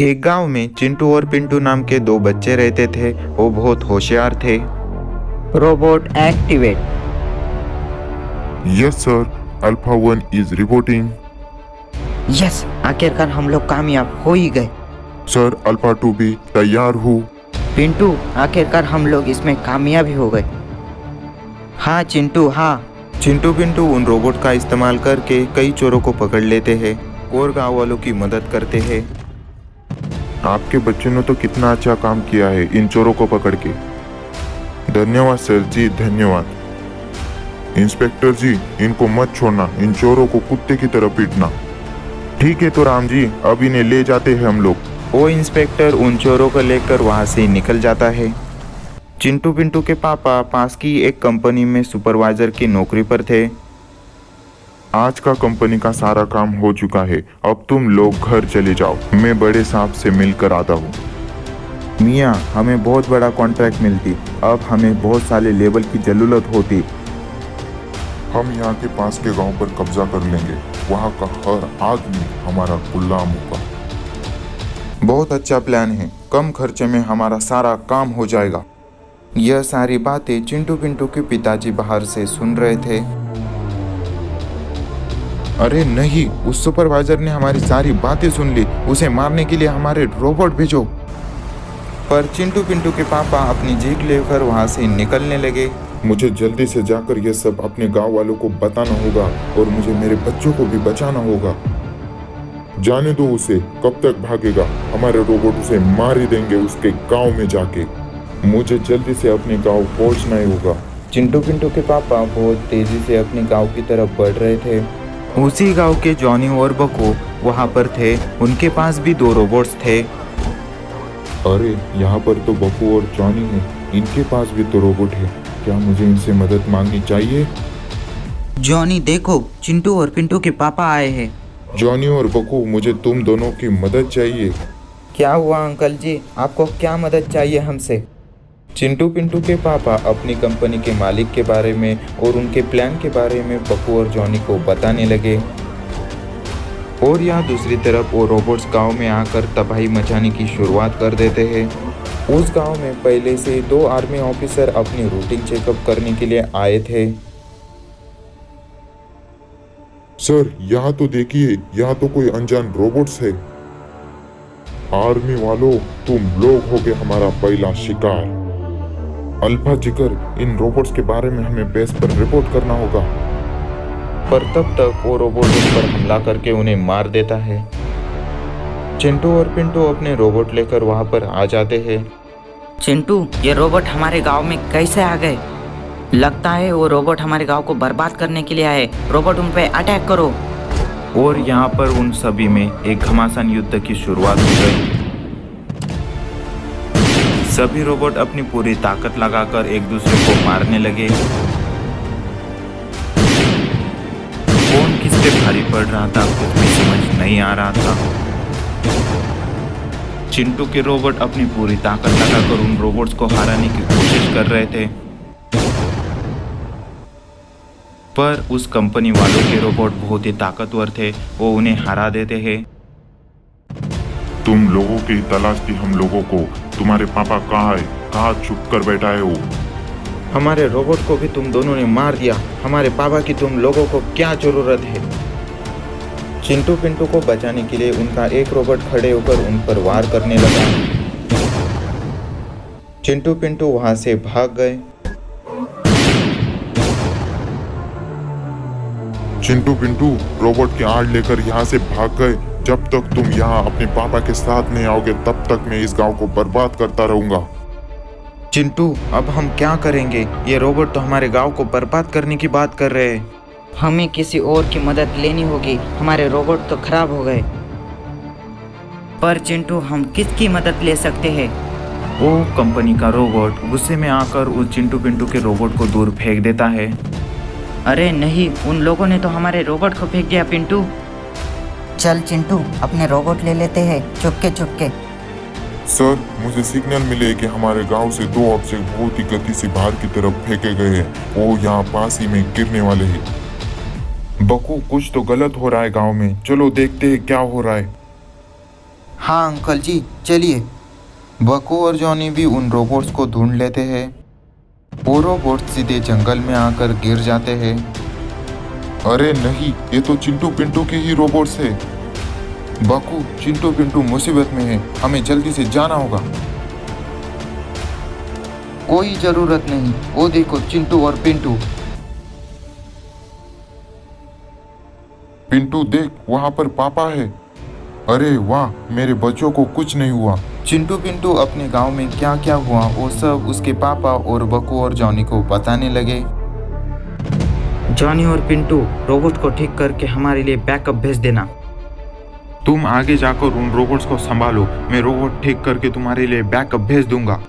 एक गांव में चिंटू और पिंटू नाम के दो बच्चे रहते थे। वो बहुत होशियार थे। Robot activate. Yes, sir. Alpha 1 is reporting. Yes, आखिरकार हम लोग कामयाब हो ही गए। सर, अल्फा 2 भी तैयार हूँ। पिंटू, आखिरकार हम लोग इसमें कामयाब ही हो गए। हाँ चिंटू, हाँ। चिंटू पिंटू उन रोबोट का इस्तेमाल करके कई चोरों को पकड़ लेते हैं और गांव वालों की मदद करते हैं। आपके बच्चे ने तो कितना अच्छा काम किया है इन चोरों को पकड़ के। धन्यवाद सर जी, धन्यवाद। इंस्पेक्टर जी, इनको मत छोड़ना, इन चोरों को कुत्ते की तरह पीटना। ठीक है तो राम जी, अब इन्हें ले जाते हैं हम लोग। वो इंस्पेक्टर उन चोरों को लेकर वहां से निकल जाता है। चिंटू पिंटू के पापा पास की एक कंपनी में सुपरवाइजर की नौकरी पर थे। आज का कंपनी का सारा काम हो चुका है, अब तुम लोग घर चले जाओ। मैं बड़े साहब से मिलकर आता हूँ। मियाँ, हमें बहुत बड़ा कॉन्ट्रैक्ट मिलती, अब हमें बहुत सारे लेबर की जरूरत होती। हम यहाँ के पास के गांव पर कब्जा कर लेंगे, वहाँ का हर आदमी हमारा गुलाम होगा। बहुत अच्छा प्लान है, कम खर्चे में हमारा सारा काम हो जाएगा। यह सारी बातें चिंटू पिंटू के पिताजी बाहर से सुन रहे थे। अरे नहीं, उस सुपरवाइजर ने हमारी सारी बातें सुन ली, उसे मारने के लिए हमारे रोबोट भेजो। पर चिंटू पिंटू के पापा अपनी जीप लेकर वहां से निकलने लगे। मुझे जल्दी से जाकर यह सब अपने गांव वालों को बताना होगा और मुझे मेरे बच्चों को भी बचाना होगा। जाने दो उसे, कब तक भागेगा? हमारे रोबोट उसे मार ही देंगे उसके गांव में जाके। मुझे जल्दी से अपने गांव पहुंचना ही होगा। चिंटू पिंटू के पापा बहुत तेजी से अपने गांव की तरफ बढ़ रहे थे। उसी गांव के जॉनी और बको वहां पर थे। उनके पास भी दो रोबोट्स थे। अरे यहाँ पर तो बकू और जॉनी है, इनके पास भी तो रोबोट है। क्या मुझे इनसे मदद मांगनी चाहिए? जॉनी देखो, चिंटू और पिंटू के पापा आए हैं। जॉनी और बकू, मुझे तुम दोनों की मदद चाहिए। क्या हुआ अंकल जी, आपको क्या मदद चाहिए हमसे? चिंटू पिंटू के पापा अपनी कंपनी के मालिक के बारे में और उनके प्लान के बारे में बकू और जॉनी को बताने लगे। और यहाँ दूसरी तरफ वो रोबोट्स गांव में आकर तबाही मचाने की शुरुआत कर देते हैं। उस गांव में पहले से दो आर्मी ऑफिसर अपनी रूटीन चेकअप करने के लिए आए थे। सर, यहाँ तो देखिए, यहाँ तो कोई अनजान रोबोट्स है। आर्मी वालों, तुम लोग होगे हमारा पहला शिकार। अल्फा जिगर, इन रोबोट्स के बारे में हमें बेस पर रिपोर्ट करना होगा। पर तब तक वो रोबोट उन पर हमला करके उन्हें मार देता है। चिंटू और पिंटू अपने रोबोट लेकर वहां पर आ जाते हैं। चिंटू, ये रोबोट हमारे गांव में कैसे आ गए? लगता है वो रोबोट हमारे गांव को बर्बाद करने के लिए आए। रोबोट उन पे अटैक करो। और यहाँ पर उन सभी में एक घमासान युद्ध की शुरुआत हो गई। सभी रोबोट अपनी पूरी ताकत लगाकर एक दूसरे को मारने लगे। कौन किस पे भारी पड़ रहा था कुछ भी समझ नहीं आ रहा था। चिंटू के रोबोट अपनी पूरी ताकत लगाकर उन रोबोट्स को हराने की कोशिश कर रहे थे, पर उस कंपनी वालों के रोबोट बहुत ही ताकतवर थे, वो उन्हें हरा देते हैं। तुम लोगों की तलाश थी हम लोगों को। तुम्हारे पापा कहाँ है? कहाँ छुप कर बैठा है वो? हमारे रोबोट को भी तुम दोनों ने मार दिया। हमारे पापा की तुम लोगों को क्या जरूरत है? चिंटू पिंटू को बचाने के लिए उनका एक रोबोट खड़े होकर उन पर वार करने लगा। चिंटू पिंटू वहां से भाग गए। चिंटू पिंटू रोबोट की आड़ लेकर यहाँ से भाग गए। जब तक तुम यहाँ अपने पापा के साथ नहीं आओगे तब तक मैं इस गांव को बर्बाद करता रहूंगा। चिंटू, अब हम क्या करेंगे? ये रोबोट तो हमारे गांव को बर्बाद करने की बात कर रहे हैं। हमें किसी और की मदद लेनी होगी, हमारे रोबोट तो खराब हो गए। पर चिंटू, हम किसकी मदद ले सकते हैं? वो कंपनी का रोबोट गुस्से में आकर उस चिंटू पिंटू के रोबोट को दूर फेंक देता है। अरे नहीं, उन लोगों ने तो हमारे रोबोट को फेंक दिया। पिंटू, चल चिंटू, अपने रोबोट ले लेते हैं चुपके चुपके। सर, मुझे सिग्नल मिले कि हमारे गांव से दो ऑब्जेक्ट बहुत ही गति से बाहर की तरफ फेंके गए हैं। वो यहाँ पास ही में गिरने वाले हैं। बकू, कुछ तो गलत हो रहा है गांव में, चलो देखते हैं क्या हो रहा है। हाँ अंकल जी, चलिए। बको और जॉनी भी उन रोबोट्स को ढूंढ लेते हैं। वो रोबोट सीधे जंगल में आकर गिर जाते हैं। अरे नहीं, ये तो चिंटू पिंटू के ही रोबोट्स है। बकू, चिंटू पिंटू मुसीबत में है, हमें जल्दी से जाना होगा। कोई जरूरत नहीं, वो देखो चिंटू और पिंटू। पिंटू देख, वहां पर पापा है। अरे वाह, मेरे बच्चों को कुछ नहीं हुआ। चिंटू पिंटू अपने गांव में क्या क्या हुआ वो सब उसके पापा और बकू और जॉनी को बताने लगे। जॉनी और पिंटू, रोबोट को ठीक करके हमारे लिए बैकअप भेज देना। तुम आगे जाकर उन रोबोट्स को संभालो, मैं रोबोट ठीक करके तुम्हारे लिए बैकअप भेज दूंगा।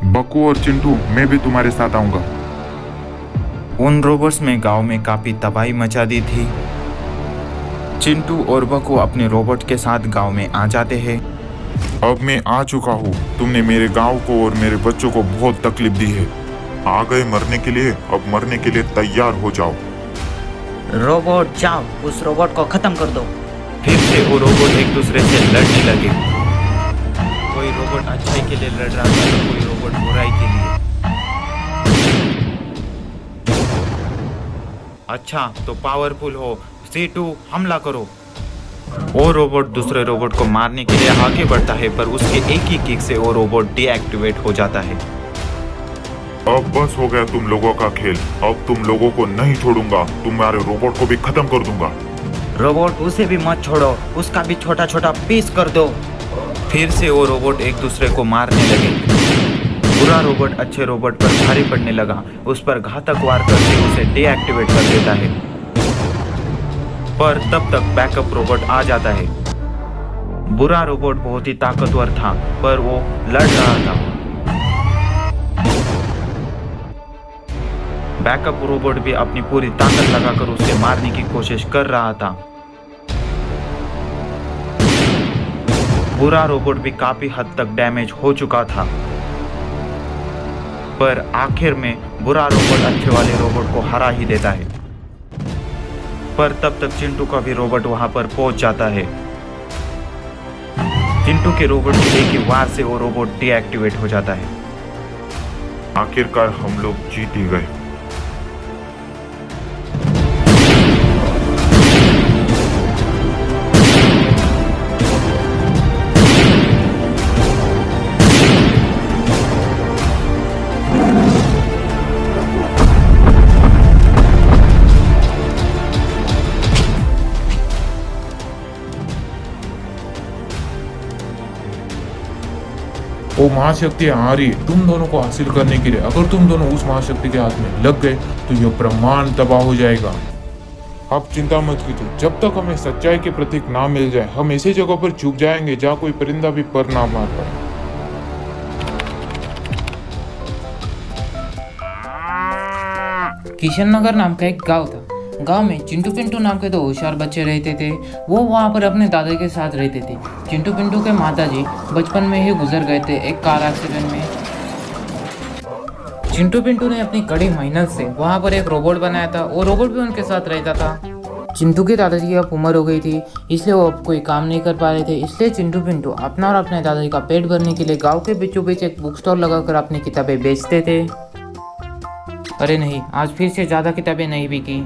बकू और चिंटू, मैं भी तुम्हारे साथ आऊंगा। उन रोबोट्स ने गांव में काफी तबाही मचा दी थी। चिंटू और बकू अपने रोबोट के साथ गांव में आ जाते हैं। अब मैं आ चुका हूँ। तुमने मेरे गांव को और मेरे बच्चों को बहुत तकलीफ दी है। आ गए मरने के लिए, अब मरने के लिए तैयार हो जाओ। रोबोट जाओ, उस रोबोट को खत्म कर दो। फिर से वो रोबोट एक दूसरे से लड़ने लगे। कोई रोबोट अच्छाई के लिए लड़ रहा था तो कोई रोबोट बुराई के लिए। अच्छा तो पावरफुल हो, C2 हमला करो। वो रोबोट दूसरे रोबोट को मारने के लिए आगे बढ़ता है, पर उसके एक ही किक से वो रोबोट डीएक्टिवेट हो जाता है। अब बस हो गया तुम लोगों का खेल। अब तुम लोगों को नहीं छोड़ूंगा, तुम्हारे रोबोट को भी खत्म कर दूंगा। रोबोट, उसे भी मत छोड़ो, उसका भी छोटा छोटा पीस कर दो। फिर से वो रोबोट एक दूसरे को मारने लगे। बुरा रोबोट अच्छे रोबोट पर भारी पड़ने लगा, उस पर घातक वार करके उसे डीएक्टिवेट कर देता है। पर तब तक बैकअप रोबोट आ जाता है। बुरा रोबोट बहुत ही ताकतवर था, पर वो लड़ रहा था। बैकअप रोबोट भी अपनी पूरी ताकत लगाकर उसे मारने की कोशिश कर रहा था। बुरा रोबोट भी काफी हद तक डैमेज हो चुका था, पर आखिर में बुरा रोबोट अच्छे वाले रोबोट को हरा ही देता है। पर तब तक चिंटू का भी रोबोट वहां पर पहुंच जाता है। चिंटू के रोबोट के एक ही वार से वो रोबोट डीएक्टिवेट हो जाता है। आखिरकार हम लोग जीत ही गए। वो महाशक्ति आ रही है तुम दोनों को हासिल करने के लिए। अगर तुम दोनों उस महाशक्ति के हाथ में लग गए तो यह ब्रह्मांड तबाह हो जाएगा। आप चिंता मत कीजिए, जब तक हमें सच्चाई के प्रतीक ना मिल जाए हम ऐसी जगह पर छुप जाएंगे जहाँ कोई परिंदा भी पर ना मार पाए। किशन नगर नाम का एक गांव था। गांव में चिंटू पिंटू नाम के दो होशियार बच्चे रहते थे। वो वहाँ पर अपने दादा के साथ रहते थे। चिंटू पिंटू के माताजी बचपन में ही गुजर गए थे एक कार एक्सीडेंट में। चिंटू पिंटू ने अपनी कड़ी मेहनत से वहाँ पर एक रोबोट बनाया था। वो रोबोट भी उनके साथ रहता था। चिंटू के दादाजी की अब उम्र हो गई थी, इसलिए वो अब कोई काम नहीं कर पा रहे थे। इसलिए चिंटू पिंटू अपना और अपने दादाजी का पेट भरने के लिए गाँव के बीचों बीच एक बुक स्टॉल लगाकर अपनी किताबें बेचते थे। अरे नहीं, आज फिर से ज़्यादा किताबें नहीं बिकी।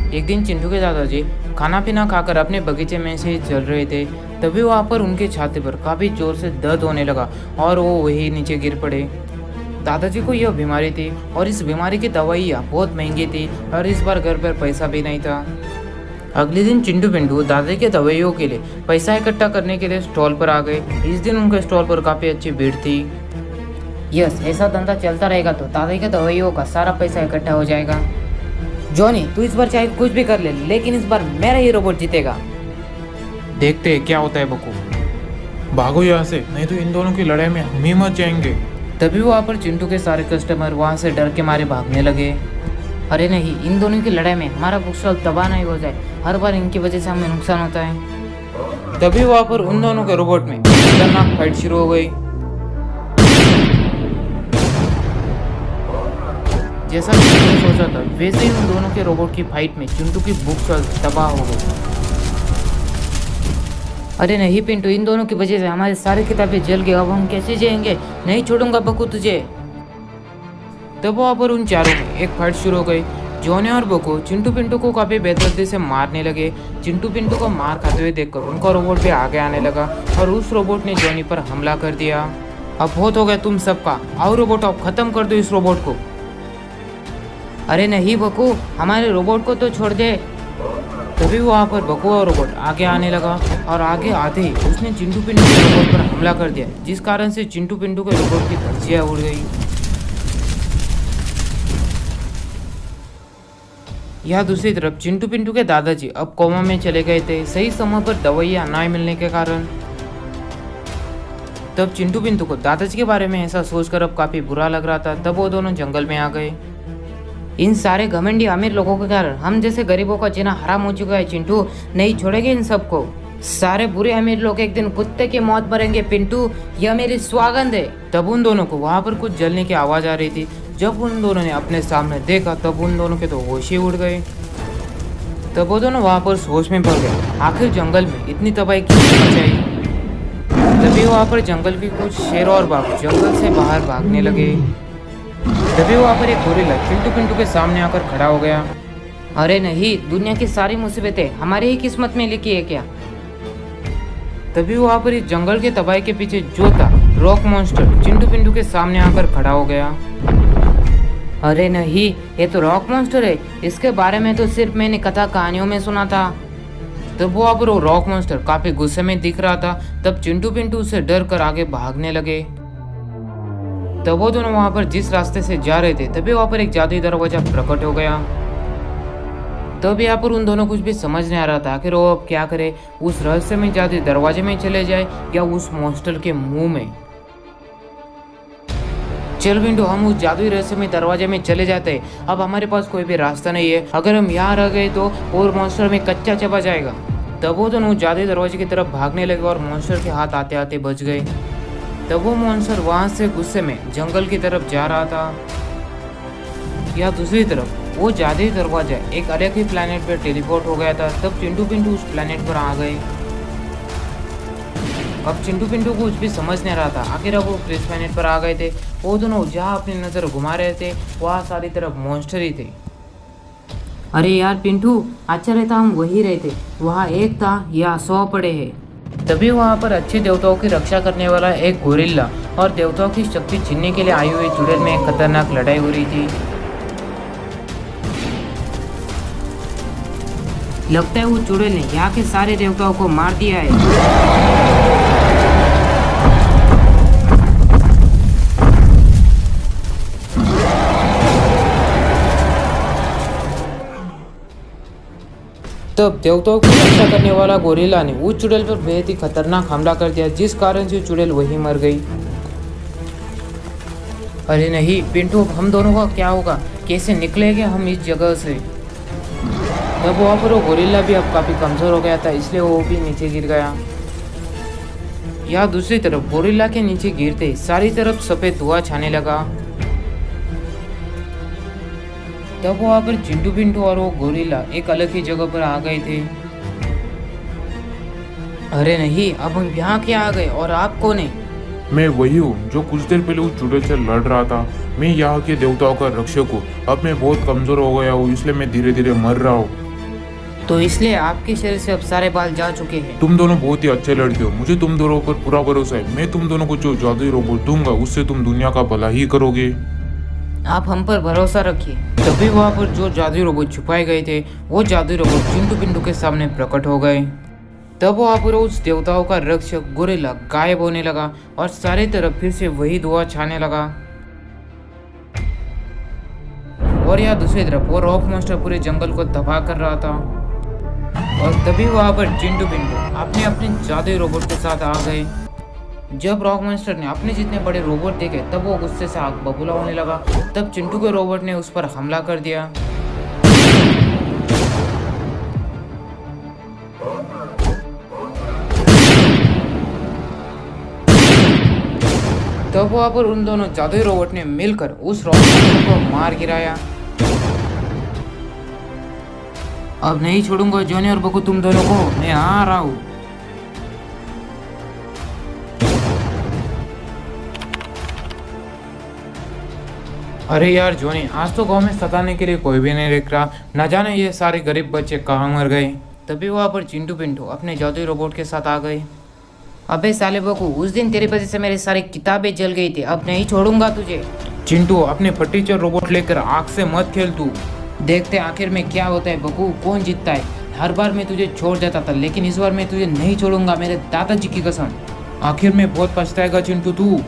एक दिन चिंटू के दादाजी खाना पीना खाकर अपने बगीचे में से चल रहे थे, तभी वहाँ पर उनके छाती पर काफ़ी जोर से दर्द होने लगा और वो वही नीचे गिर पड़े। दादाजी को यह बीमारी थी और इस बीमारी की दवाइयाँ बहुत महंगी थी और इस बार घर पर पैसा भी नहीं था। अगले दिन चिंटू पिंटू दादाजी के दवाइयों के लिए पैसा इकट्ठा करने के लिए स्टॉल पर आ गए। इस दिन उनके स्टॉल पर काफ़ी अच्छी भीड़ थी। यस, ऐसा धंधा चलता रहेगा तो दादाजी के दवाइयों का सारा पैसा इकट्ठा हो जाएगा। जॉनी, तू इस बार चाहे कुछ भी कर ले, लेकिन इस बार मेरा ही रोबोट जीतेगा। देखते हैं क्या होता है बकू। भागो यहाँ से, नहीं तो इन दोनों की लड़ाई में हम ही मच जाएंगे। तभी वहाँ पर चिंटू के सारे कस्टमर वहाँ से डर के मारे भागने लगे। अरे नहीं, इन दोनों की लड़ाई में हमारा बुक स्टॉल तबाह नहीं हो जाए। हर बार इनकी वजह से हमें नुकसान होता है। तभी वहाँ पर उन दोनों के रोबोट में खतरनाक फाइट शुरू हो गई। जैसा कि मैंने सोचा था वैसे ही उन दोनों के रोबोट की फाइट में चिंटू की बुक स्टॉल तबाह हो गई। अरे नहीं पिंटू, इन दोनों की वजह से हमारी सारी किताबें जल गई। अब हम कैसे जाएंगे? नहीं छोड़ूंगा बकू तुझे। तब वहाँ पर उन चारों में एक फाइट शुरू हो गई। जॉनी और बकू चिंटू पिंटू को काफी बेदर्दी से मारने लगे। चिंटू पिंटू को मार खाते हुए देखकर उनका रोबोट भी आगे आने लगा और उस रोबोट ने जॉनी पर हमला कर दिया। अब बहुत हो गया तुम सबका, आओ रोबोट अब खत्म कर दो इस रोबोट को। अरे नहीं बकू, हमारे रोबोट को तो छोड़ दे। तभी वहाँ पर बकू और रोबोट आगे आने लगा और आगे आते ही उसने चिंटू पिंटू के रोबोट पर हमला कर दिया, जिस कारण से चिंटू पिंटू के रोबोट की धज्जियां उड़ गई। यहाँ दूसरी तरफ चिंटू पिंटू के दादाजी अब कोमा में चले गए थे, सही समय पर दवाइयाँ ना मिलने के कारण। तब चिंटू पिंटू को दादाजी के बारे में ऐसा सोचकर अब काफी बुरा लग रहा था। तब वो दोनों जंगल में आ गए। इन सारे घमंडी अमीर लोगों के कारण हम जैसे गरीबों का जीना हराम हो चुका है। चिंटू नहीं छोड़ेंगे इन सबको। सारे बुरे अमीर लोग एक दिन कुत्ते की मौत मरेंगे पिंटू, यह मेरी स्वागंध है। तब उन दोनों को वहाँ पर कुछ जलने की आवाज आ रही थी। जब उन दोनों ने अपने सामने देखा तब उन दोनों के तो होश ही उड़ गए। तब वो दोनों वहाँ पर होश में पड़ गए। आखिर जंगल में इतनी तबाही क्यों मचाई? तभी वहाँ पर जंगल के कुछ शेर और बाघ जंगल से बाहर भागने लगे। तभी वहाँ पर एक गोरिल्ला चिंटू पिंटू के सामने आकर खड़ा हो गया। अरे नहीं, दुनिया की सारी मुसीबतें हमारी ही किस्मत में लिखी है क्या? तभी वहाँ पर इस जंगल के तबाही के पीछे जो था रॉक मॉन्स्टर चिंटू पिंटू के सामने आकर खड़ा हो गया। अरे नहीं, ये तो रॉक मॉन्स्टर है। इसके बारे में तो सिर्फ मैंने कथा कहानियों में सुना था। तब वहाँ पर वो रॉक मॉन्स्टर काफी गुस्से में दिख रहा था। तब चिंटू पिंटू उससे डर कर आगे भागने लगे। तब वो दोनों वहाँ पर जिस रास्ते से जा रहे थे तभी वहाँ पर एक जादुई दरवाजा प्रकट हो गया। तब यहाँ पर उन दोनों कुछ भी समझ नहीं आ रहा था आखिर वो अब क्या करे। उस रहस्यमय जादुई दरवाजे में चले जाए या उस मॉन्स्टर के मुंह में। चल पिंटू, हम उस जादुई रहस्यमय दरवाजे में चले जाते हैं। अब हमारे पास कोई भी रास्ता नहीं है। अगर हम यहाँ रह गए तो और मॉन्स्टर में कच्चा चबा जाएगा। तब वो दोनों जादुई दरवाजे की तरफ भागने लगे और मॉन्स्टर के हाथ आते आते बच गए। तब वो मॉन्स्टर वहां से गुस्से में जंगल की तरफ जा रहा था। या दूसरी तरफ वो जादुई दरवाजा एक अलग ही प्लेनेट पर टेलीपोर्ट हो गया था। तब चिंटू पिंटू उस प्लेनेट पर आ गए। अब चिंटू पिंटू को कुछ भी समझ नहीं रहा था आखिर अब वो किस प्लेनेट पर आ गए थे। वो दोनों जहाँ अपनी नजर घुमा रहे थे वहाँ सारी तरफ मॉन्स्टर ही थे। अरे यार पिंटू, अच्छा रहता हम वही रहते। वहाँ एक था या 100 पड़े हैं। तभी वहाँ पर अच्छे देवताओं की रक्षा करने वाला एक गोरिल्ला और देवताओं की शक्ति छीनने के लिए आई हुई चुड़ैल में एक खतरनाक लड़ाई हो रही थी। लगता है वो चुड़ैल ने यहाँ के सारे देवताओं को मार दिया है। तब देवताओं की रक्षा करने वाला गोरिल्ला ने उस चुड़ैल पर बेहद ही खतरनाक हमला कर दिया, जिस कारण से चुड़ैल वहीं मर गई। अरे नहीं पिंटू, हम दोनों का क्या होगा? कैसे निकलेंगे हम इस जगह से? तब वहाँ पर वो गोरिल्ला भी अब काफी कमजोर हो गया था, इसलिए वो भी नीचे गिर गया। यहाँ दूसरी तरफ गोरिल्ला के नीचे गिरते सारी तरफ सफेद धुआं छाने लगा। तब वहाँ पर चिंटू पिंटू और वो गोरिल्ला एक अलग ही जगह पर आ गए थे। अरे नहीं, अब हम यहाँ क्या आ गए और आप कौन है? मैं वही हूँ जो कुछ देर पहले उस चुड़ैल से लड़ रहा था। मैं यहाँ के देवताओं का रक्षक हूँ। अब मैं बहुत कमजोर हो गया हूँ, इसलिए मैं धीरे धीरे मर रहा हूँ। तो इसलिए आपके शरीर से अब सारे बाल जा चुके हैं। तुम दोनों बहुत ही अच्छे लड़के हो, मुझे तुम दोनों पर पूरा भरोसा है। मैं तुम दोनों को जो जादुई रोबोट दूंगा उससे तुम दुनिया का भला ही करोगे। आप हम पर भरोसा रखिए। तभी वहाँ पर जो जादुई रोबोट छुपाए गए थे वो जादुई रोबोट चिंटू पिंटू के सामने प्रकट हो गए। तब वहाँ पर उस देवताओं का रक्षक गोरिल्ला गायब होने लगा और सारे तरफ फिर से वही धुआं छाने लगा। और यहाँ दूसरी तरफ वो रॉक मॉन्स्टर पूरे जंगल को तबाह कर रहा था। और तभी वहाँ पर चिंटू पिंटू अपने अपने जादुई रोबोट के साथ आ गए। जब रॉक मॉन्स्टर ने अपने जितने बड़े रोबोट देखे तब वो गुस्से से आग बबूला होने लगा। तब चिंटू के रोबोट ने उस पर हमला कर दिया। तब वहाँ पर उन दोनों जादुई रोबोट ने मिलकर उस रॉक मॉन्स्टर को मार गिराया। अब नहीं छोड़ूंगा जॉनी और बकू तुम दोनों को, मैं आ रहा हूँ। अरे यार जॉनी, आज तो गांव में सताने के लिए कोई भी नहीं दिख रहा। न जाने ये सारे गरीब बच्चे कहाँ मर गए। तभी वहाँ पर चिंटू पिंटू अपने जादुई रोबोट के साथ आ गए। अबे साले बकू, उस दिन तेरी वजह से मेरी सारी किताबें जल गई थी, अब नहीं छोड़ूंगा तुझे। चिंटू, अपने फटीचर रोबोट लेकर आग से मत खेल तू। देखते आखिर में क्या होता है बकू, कौन जीतता है। हर बार मैं तुझे छोड़ देता था, लेकिन इस बार मैं तुझे नहीं छोड़ूंगा, मेरे दादाजी की कसम। आखिर में बहुत पछताएगा चिंटू तू।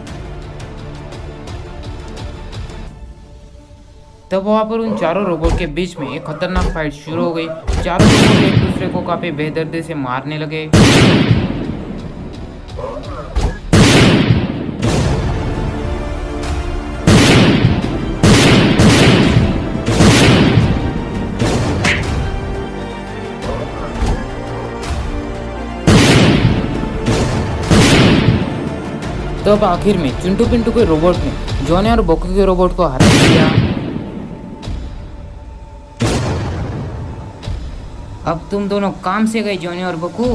तब वहाँ पर उन चारों रोबोट के बीच में एक खतरनाक फाइट शुरू हो गई। चारों रोबोट एक दूसरे को काफी बेदर्दी से मारने लगे। तब आखिर में चिंटू पिंटू के रोबोट ने जॉनी और बकू के रोबोट को हरा दिया। अब तुम दोनों काम से गए जॉनी और बकू।